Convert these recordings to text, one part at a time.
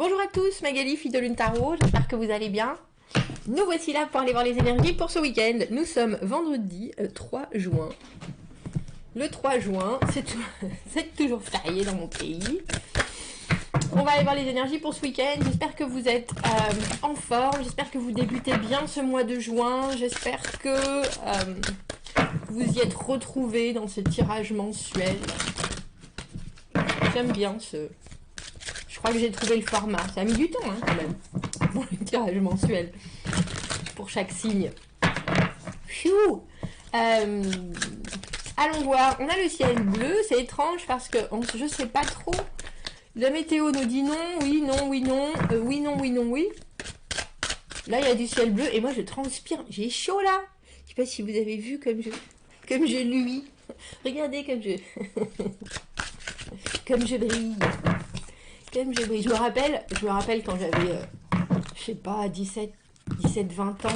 Bonjour à tous, Magali, fille de Lune Tarot, j'espère que vous allez bien. Nous voici là pour aller voir les énergies pour ce week-end. Nous sommes vendredi 3 juin. Le 3 juin, c'est toujours férié dans mon pays. On va aller voir les énergies pour ce week-end. J'espère que vous êtes en forme, j'espère que vous débutez bien ce mois de juin. J'espère que vous y êtes retrouvés dans ce tirage mensuel. J'aime bien ce... Je crois que j'ai trouvé le format. Ça a mis du temps hein, quand même pour le tirage mensuel pour chaque signe. Pfiou. Allons voir. On a le ciel bleu. C'est étrange parce que je sais pas trop. La météo nous dit non, oui, non, oui, non, oui, non, oui, non, oui. Là, il y a du ciel bleu et moi je transpire. J'ai chaud là. Je sais pas si vous avez vu comme je luis. Regardez comme je comme je brille. Comme je brille. Je me rappelle quand j'avais, je sais pas, 17, 20 ans.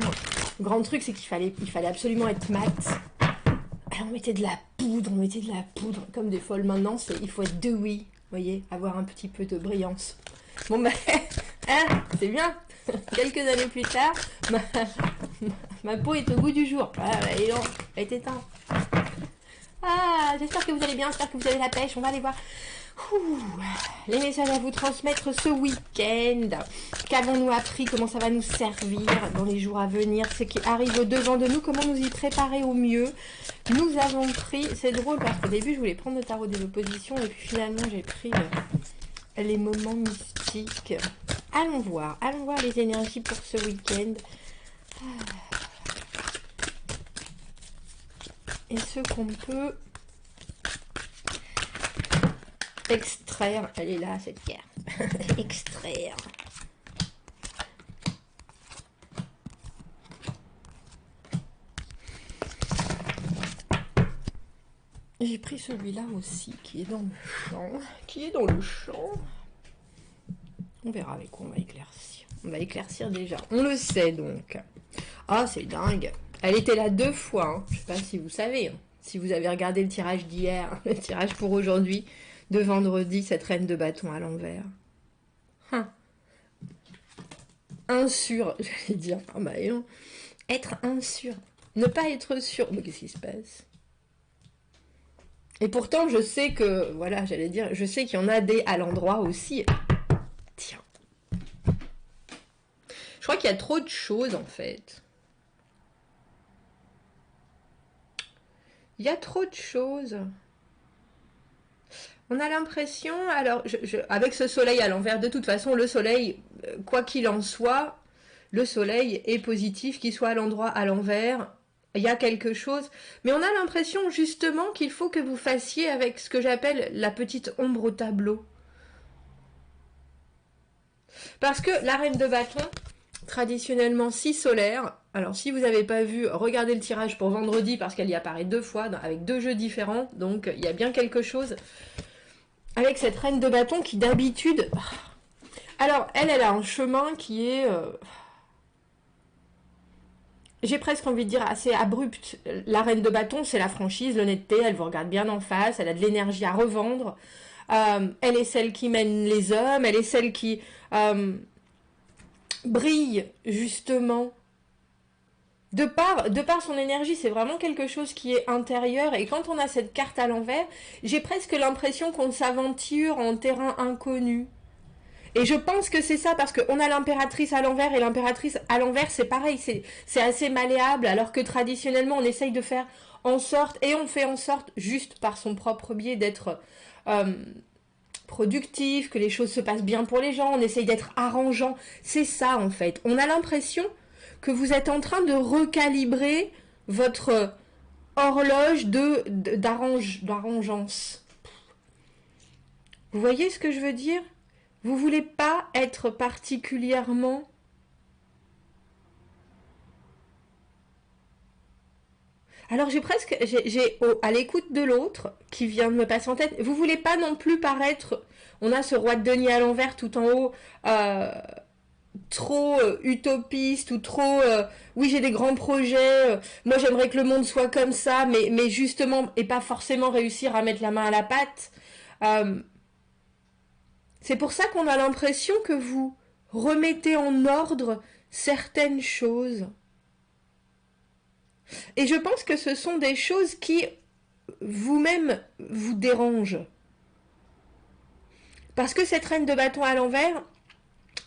Le grand truc, c'est qu'il fallait absolument être mat. Alors, on mettait de la poudre, comme des folles. Maintenant, il faut être dewy, vous voyez, avoir un petit peu de brillance. Bon, ben, hein, c'est bien. Quelques années plus tard, ma peau est au goût du jour. Ah, bah, et non, elle est éteinte. Ah, j'espère que vous allez bien, j'espère que vous avez la pêche. On va aller voir. Ouh, les messages à vous transmettre ce week-end. Qu'avons-nous appris? Comment ça va nous servir dans les jours à venir? Ce qui arrive au-devant de nous, comment nous y préparer au mieux? Nous avons pris... C'est drôle parce qu'au début, je voulais prendre le tarot des oppositions et puis finalement, j'ai pris les moments mystiques. Allons voir les énergies pour ce week-end. Et ce qu'on peut... extraire, elle est là cette carte, extraire. J'ai pris celui-là aussi, qui est dans le champ, On verra avec quoi on va éclaircir. On va éclaircir déjà, on le sait donc. Ah, c'est dingue. Elle était là 2 fois, hein. Je sais pas si vous savez, hein. Si vous avez regardé le tirage d'hier, le tirage pour aujourd'hui, de vendredi, cette reine de bâton à l'envers. Insure, j'allais dire. Ah bah non. Être insure. Ne pas être sûr. Mais qu'est-ce qui se passe? Et pourtant, je sais que, voilà, j'allais dire, je sais qu'il y en a des à l'endroit aussi. Tiens. Je crois qu'il y a trop de choses, en fait. Il y a trop de choses. On a l'impression, alors, avec ce soleil à l'envers, de toute façon, le soleil, quoi qu'il en soit, le soleil est positif, qu'il soit à l'endroit à l'envers, il y a quelque chose. Mais on a l'impression, justement, qu'il faut que vous fassiez avec ce que j'appelle la petite ombre au tableau. Parce que la reine de bâton, traditionnellement si solaire, alors si vous n'avez pas vu, regardez le tirage pour vendredi, parce qu'elle y apparaît 2 fois, avec 2 jeux différents, donc il y a bien quelque chose... Avec cette reine de bâton qui d'habitude... Alors, elle a un chemin qui est... J'ai presque envie de dire assez abrupt. La reine de bâton, c'est la franchise, l'honnêteté, elle vous regarde bien en face, elle a de l'énergie à revendre. Elle est celle qui mène les hommes, elle est celle qui brille, justement. De par son énergie, c'est vraiment quelque chose qui est intérieur. Et quand on a cette carte à l'envers, j'ai presque l'impression qu'on s'aventure en terrain inconnu. Et je pense que c'est ça, parce qu'on a l'impératrice à l'envers, et l'impératrice à l'envers, c'est pareil, c'est assez malléable, alors que traditionnellement, on essaye de faire en sorte, et on fait en sorte, juste par son propre biais, d'être productif, que les choses se passent bien pour les gens, on essaye d'être arrangeant. C'est ça, en fait. On a l'impression que vous êtes en train de recalibrer votre horloge d'arrangeance. Vous voyez ce que je veux dire? Vous voulez pas être particulièrement... Alors à l'écoute de l'autre qui vient de me passer en tête, vous voulez pas non plus paraître... On a ce roi de denier à l'envers tout en haut... trop utopiste ou trop oui j'ai des grands projets, moi j'aimerais que le monde soit comme ça, mais justement et pas forcément réussir à mettre la main à la pâte. C'est pour ça qu'on a l'impression que vous remettez en ordre certaines choses. Et je pense que ce sont des choses qui, vous-même, vous dérangent. Parce que cette reine de bâton à l'envers,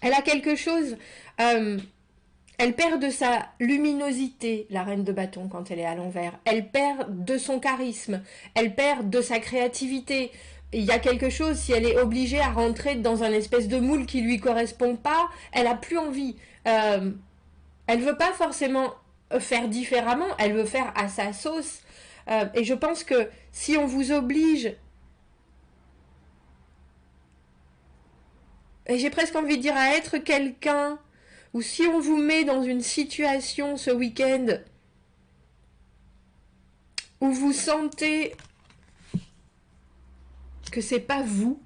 elle a quelque chose... elle perd de sa luminosité, la reine de bâton, quand elle est à l'envers. Elle perd de son charisme. Elle perd de sa créativité. Il y a quelque chose, si elle est obligée à rentrer dans un espèce de moule qui lui correspond pas, elle a plus envie. Elle veut pas forcément faire différemment, elle veut faire à sa sauce. Et je pense que si on vous oblige, et j'ai presque envie de dire à être quelqu'un, ou si on vous met dans une situation ce week-end où vous sentez que c'est pas vous,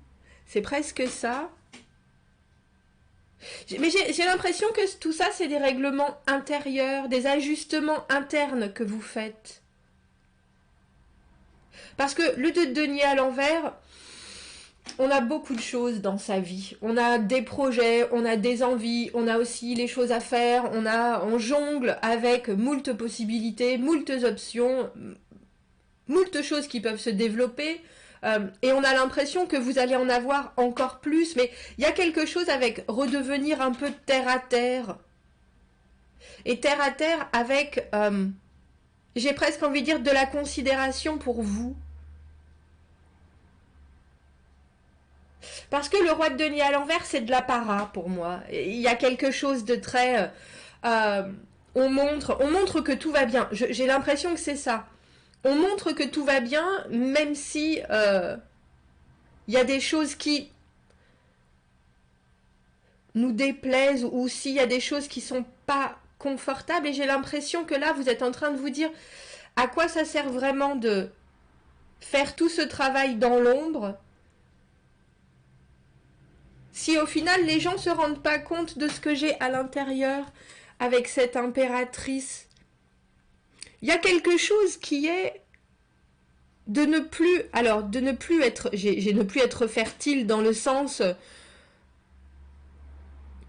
c'est presque ça. Mais j'ai l'impression que tout ça, c'est des règlements intérieurs, des ajustements internes que vous faites. Parce que le denier à l'envers, on a beaucoup de choses dans sa vie. On a des projets, on a des envies, on a aussi les choses à faire, on jongle avec moult possibilités, moult options, moult choses qui peuvent se développer. Et on a l'impression que vous allez en avoir encore plus, mais il y a quelque chose avec redevenir un peu terre à terre. Et terre à terre avec, j'ai presque envie de dire, de la considération pour vous. Parce que le roi de denier à l'envers, c'est de l'apparat pour moi. Il y a quelque chose de très... on montre que tout va bien. J'ai l'impression que c'est ça. On montre que tout va bien, même si y a des choses qui nous déplaisent ou s'il y a des choses qui sont pas confortables. Et j'ai l'impression que là, vous êtes en train de vous dire à quoi ça sert vraiment de faire tout ce travail dans l'ombre si au final les gens se rendent pas compte de ce que j'ai à l'intérieur avec cette impératrice. Il y a quelque chose qui est de ne plus, alors de ne plus être, j'ai ne plus être fertile dans le sens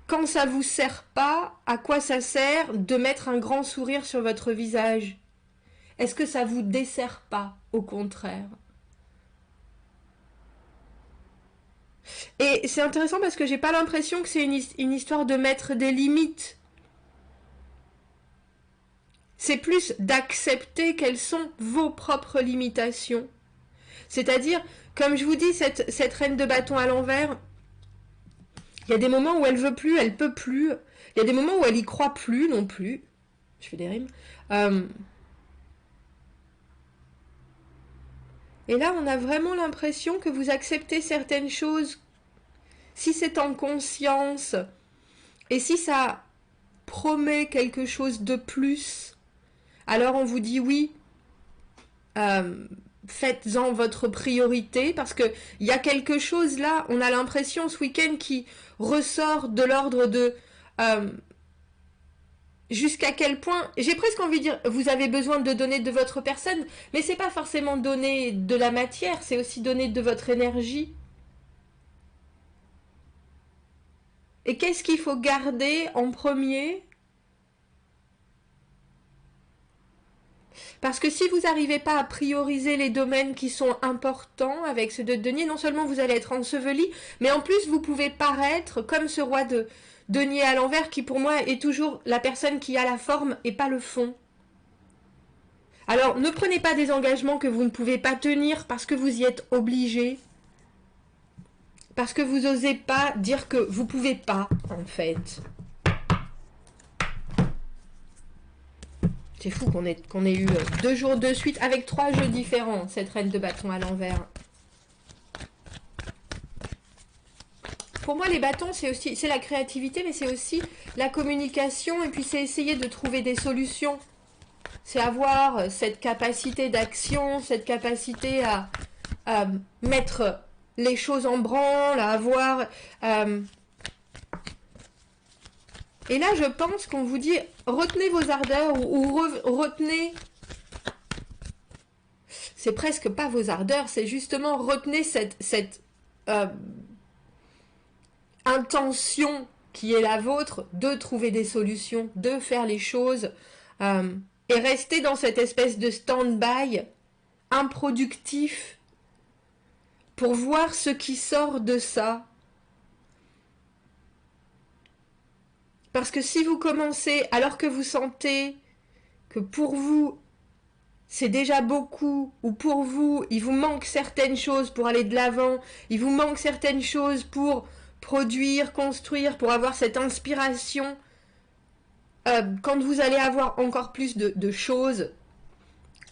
quand ça vous sert pas, à quoi ça sert de mettre un grand sourire sur votre visage? Est-ce que ça vous dessert pas, au contraire? Et c'est intéressant parce que j'ai pas l'impression que c'est une histoire de mettre des limites. C'est plus d'accepter quelles sont vos propres limitations. C'est-à-dire, comme je vous dis, cette reine de bâton à l'envers, il y a des moments où elle veut plus, elle peut plus. Il y a des moments où elle y croit plus non plus. Je fais des rimes. Et là, on a vraiment l'impression que vous acceptez certaines choses si c'est en conscience et si ça promet quelque chose de plus. Alors on vous dit oui, faites-en votre priorité parce que il y a quelque chose là, on a l'impression ce week-end qui ressort de l'ordre de jusqu'à quel point, j'ai presque envie de dire, vous avez besoin de donner de votre personne, mais c'est pas forcément donner de la matière, c'est aussi donner de votre énergie. Et qu'est-ce qu'il faut garder en premier ? Parce que si vous n'arrivez pas à prioriser les domaines qui sont importants avec ce de denier, non seulement vous allez être enseveli, mais en plus vous pouvez paraître comme ce roi de denier à l'envers qui pour moi est toujours la personne qui a la forme et pas le fond. Alors ne prenez pas des engagements que vous ne pouvez pas tenir parce que vous y êtes obligé. Parce que vous n'osez pas dire que vous pouvez pas, en fait. C'est fou qu'on ait eu 2 jours de suite avec 3 jeux différents, cette reine de bâton à l'envers. Pour moi, les bâtons, c'est la créativité, mais c'est aussi la communication, et puis c'est essayer de trouver des solutions. C'est avoir cette capacité d'action, cette capacité à mettre les choses en branle, à avoir... Et là, je pense qu'on vous dit, retenez vos ardeurs ou retenez... C'est presque pas vos ardeurs, c'est justement retenez cette intention qui est la vôtre de trouver des solutions, de faire les choses, et rester dans cette espèce de stand-by improductif pour voir ce qui sort de ça. Parce que si vous commencez, alors que vous sentez que pour vous, c'est déjà beaucoup, ou pour vous, il vous manque certaines choses pour aller de l'avant, il vous manque certaines choses pour produire, construire, pour avoir cette inspiration, quand vous allez avoir encore plus de choses,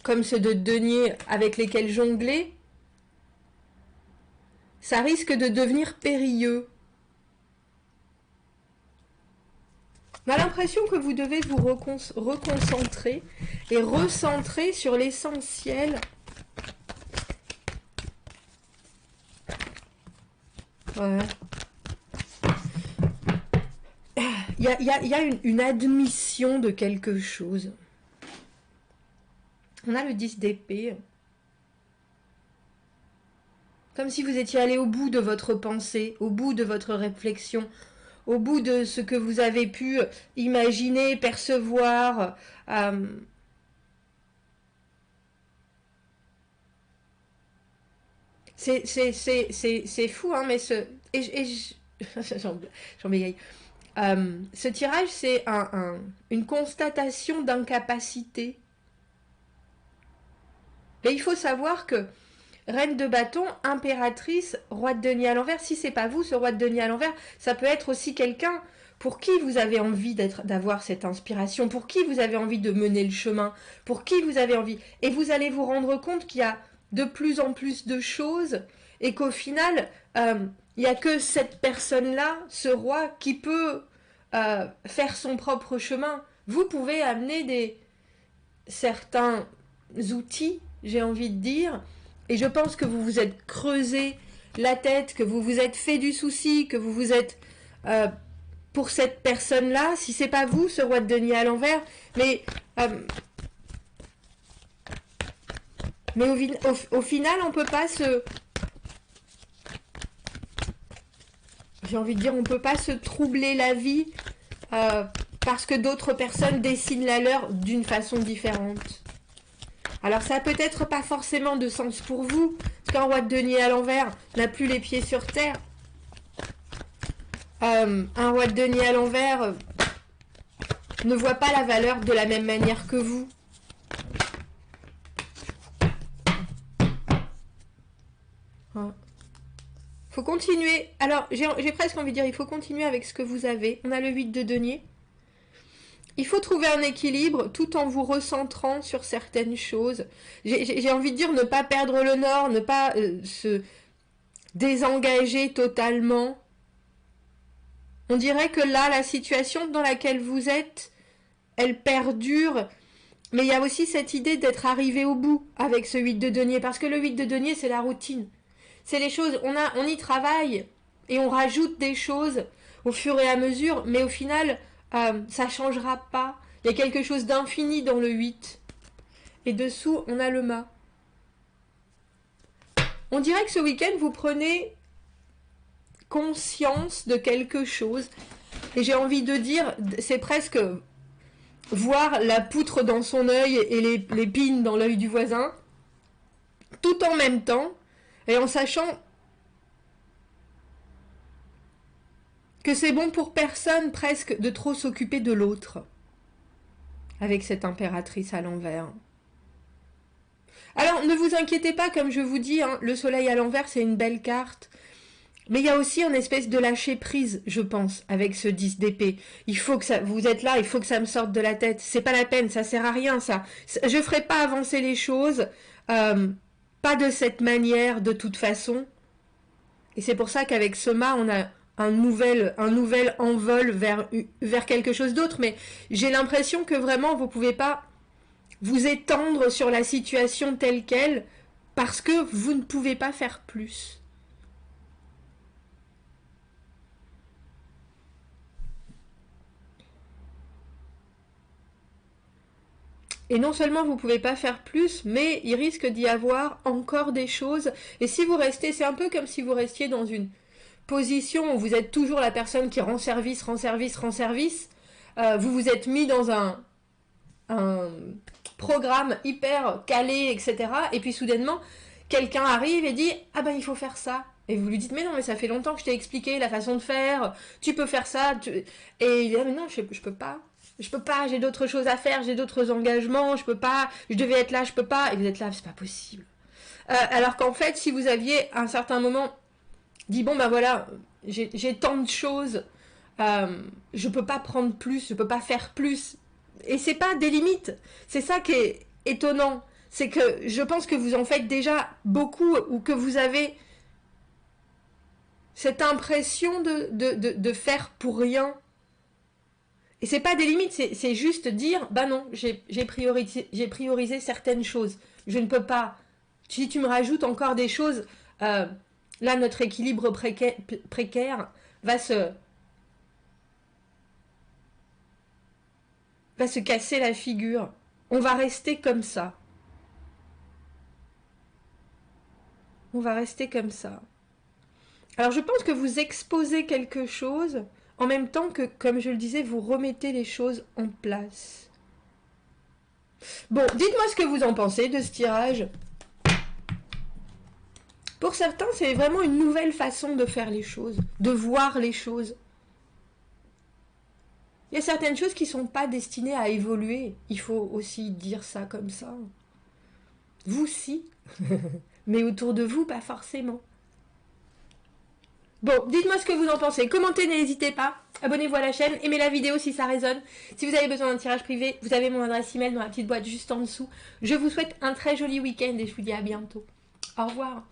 comme ceux de deniers avec lesquels jongler, ça risque de devenir périlleux. On a l'impression que vous devez vous reconcentrer et recentrer sur l'essentiel. Ouais. Il y a une admission de quelque chose. On a le 10 d'épée. Comme si vous étiez allé au bout de votre pensée, au bout de votre réflexion, au bout de ce que vous avez pu imaginer, percevoir. C'est fou, hein, mais j'en bégaye. Ce tirage, c'est une constatation d'incapacité. Et il faut savoir que Reine de bâton, impératrice, roi de denier à l'envers, si c'est pas vous, ce roi de denier à l'envers, ça peut être aussi quelqu'un pour qui vous avez envie d'avoir cette inspiration, pour qui vous avez envie de mener le chemin, pour qui vous avez envie. Et vous allez vous rendre compte qu'il y a de plus en plus de choses et qu'au final, il n'y a que cette personne-là, ce roi, qui peut faire son propre chemin. Vous pouvez amener certains outils, j'ai envie de dire, et je pense que vous vous êtes creusé la tête, que vous vous êtes fait du souci, que vous vous êtes pour cette personne-là, si c'est pas vous, ce roi de denier à l'envers, mais au final, on peut pas se... J'ai envie de dire, on peut pas se troubler la vie parce que d'autres personnes dessinent la leur d'une façon différente. Alors ça peut être pas forcément de sens pour vous, parce qu'un roi de denier à l'envers n'a plus les pieds sur terre. Un roi de denier à l'envers ne voit pas la valeur de la même manière que vous. Faut continuer. Alors, j'ai presque envie de dire, il faut continuer avec ce que vous avez. On a le 8 de denier. Il faut trouver un équilibre tout en vous recentrant sur certaines choses. J'ai envie de dire ne pas perdre le nord, ne pas se désengager totalement. On dirait que là, la situation dans laquelle vous êtes, elle perdure. Mais il y a aussi cette idée d'être arrivé au bout avec ce 8 de denier. Parce que le 8 de denier, c'est la routine. C'est les choses, on y travaille et on rajoute des choses au fur et à mesure. Mais au final... ça ne changera pas. Il y a quelque chose d'infini dans le 8. Et dessous, on a le mât. On dirait que ce week-end, vous prenez conscience de quelque chose. Et j'ai envie de dire, c'est presque voir la poutre dans son œil et l'épine dans l'œil du voisin, tout en même temps, et en sachant que c'est bon pour personne presque de trop s'occuper de l'autre avec cette impératrice à l'envers. Alors ne vous inquiétez pas, comme je vous dis, hein, le soleil à l'envers c'est une belle carte, mais il y a aussi une espèce de lâcher prise, je pense, avec ce 10 d'épée. Il faut que ça, vous êtes là, il faut que ça me sorte de la tête, c'est pas la peine, ça sert à rien ça. Je ferai pas avancer les choses, pas de cette manière de toute façon. Et c'est pour ça qu'avec ce mât on a un nouvel envol vers quelque chose d'autre, mais j'ai l'impression que vraiment vous ne pouvez pas vous étendre sur la situation telle qu'elle parce que vous ne pouvez pas faire plus. Et non seulement vous ne pouvez pas faire plus, mais il risque d'y avoir encore des choses. Et si vous restez, c'est un peu comme si vous restiez dans une position où vous êtes toujours la personne qui rend service, vous vous êtes mis dans un programme hyper calé, etc. Et puis soudainement, quelqu'un arrive et dit « Ah ben il faut faire ça ». Et vous lui dites « Mais non, mais ça fait longtemps que je t'ai expliqué la façon de faire, tu peux faire ça. » Et il dit « Ah mais non, je peux pas. Je peux pas, j'ai d'autres choses à faire, j'ai d'autres engagements, je peux pas, je devais être là, je peux pas. » Et vous êtes là, c'est pas possible. Alors qu'en fait, si vous aviez à un certain moment dit « Bon ben voilà, j'ai tant de choses, je peux pas prendre plus, je peux pas faire plus. » Et c'est pas des limites. C'est ça qui est étonnant. C'est que je pense que vous en faites déjà beaucoup ou que vous avez cette impression de faire pour rien. Et c'est pas des limites, c'est juste dire, bah non, j'ai priorisé certaines choses. Je ne peux pas. Si tu me rajoutes encore des choses, là, notre équilibre précaire va se casser la figure. On va rester comme ça. On va rester comme ça. Alors je pense que vous exposez quelque chose en même temps que, comme je le disais, vous remettez les choses en place. Bon, dites-moi ce que vous en pensez de ce tirage. Pour certains, c'est vraiment une nouvelle façon de faire les choses, de voir les choses. Il y a certaines choses qui ne sont pas destinées à évoluer. Il faut aussi dire ça comme ça. Vous, si. Mais autour de vous, pas forcément. Bon, dites-moi ce que vous en pensez. Commentez, n'hésitez pas. Abonnez-vous à la chaîne. Aimez la vidéo si ça résonne. Si vous avez besoin d'un tirage privé, vous avez mon adresse email dans la petite boîte juste en dessous. Je vous souhaite un très joli week-end et je vous dis à bientôt. Au revoir.